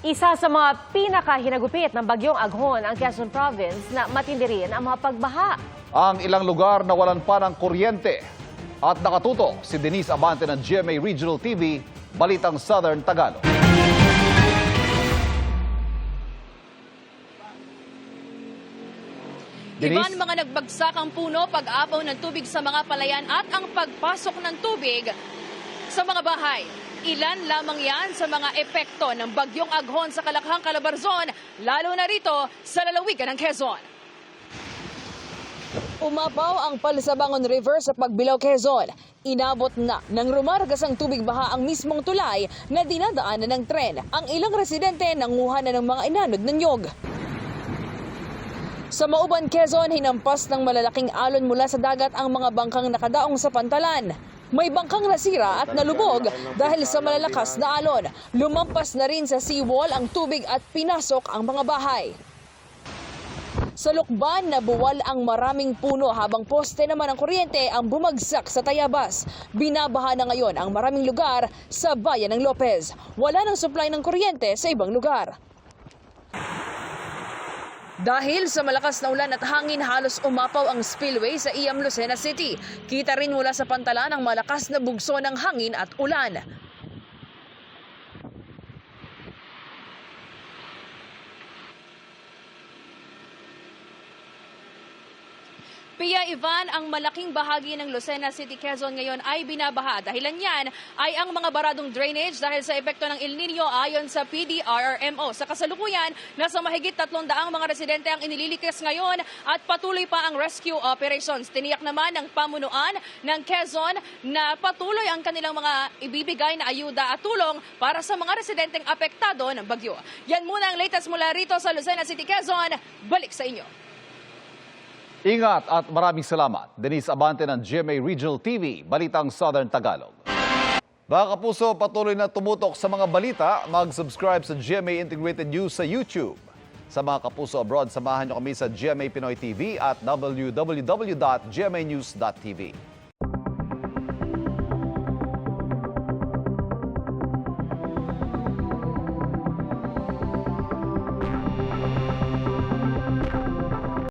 Isa sa mga pinakahinagupit ng bagyong Aghon ang Quezon Province na matindi rin ang mga pagbaha. Ang ilang lugar nawalan pa ng kuryente. At nakatuto si Denise Abante ng GMA Regional TV, Balitang Southern Tagalog. Iban mga nagbagsakang puno, pag-apaw ng tubig sa mga palayan at ang pagpasok ng tubig sa mga bahay. Ilan lamang yan sa mga epekto ng bagyong Aghon sa Kalakhang, Calabarzon, lalo na rito sa lalawigan ng Quezon. Umapaw ang Palisabangon River sa Pagbilao, Quezon. Inabot na ng rumargas ang tubig baha ang mismong tulay na dinadaanan ng tren. Ang ilang residente nanguha na ng mga inanod na niyog. Sa Mauban, Quezon, hinampas ng malalaking alon mula sa dagat ang mga bangkang nakadaong sa pantalan. May bangkang nasira at nalubog dahil sa malalakas na alon. Lumampas na rin sa seawall ang tubig at pinasok ang mga bahay. Sa Lukban, nabuwal ang maraming puno habang poste naman ng kuryente ang bumagsak sa Tayabas. Binabaha na ngayon ang maraming lugar sa bayan ng Lopez. Wala ng supply ng kuryente sa ibang lugar. Dahil sa malakas na ulan at hangin, halos umapaw ang spillway sa Iam, Lucena City. Kita rin mula sa pantalan ang malakas na bugso ng hangin at ulan. Pia Ivan, ang malaking bahagi ng Lucena City, Quezon ngayon ay binabaha. Dahilan yan ay ang mga baradong drainage dahil sa epekto ng El Nino ayon sa PDRRMO. Sa kasalukuyan, nasa mahigit 300 mga residente ang inililikas ngayon at patuloy pa ang rescue operations. Tiniyak naman ng pamunuan ng Quezon na patuloy ang kanilang mga ibibigay na ayuda at tulong para sa mga residenteng apektado ng bagyo. Yan muna ang latest mula rito sa Lucena City, Quezon. Balik sa inyo. Ingat at maraming salamat. Denise Abante ng GMA Regional TV, Balitang Southern Tagalog. Mga kapuso, patuloy na tumutok sa mga balita. Mag-subscribe sa GMA Integrated News sa YouTube. Sa mga kapuso abroad, samahan niyo kami sa GMA Pinoy TV at www.gmanews.tv.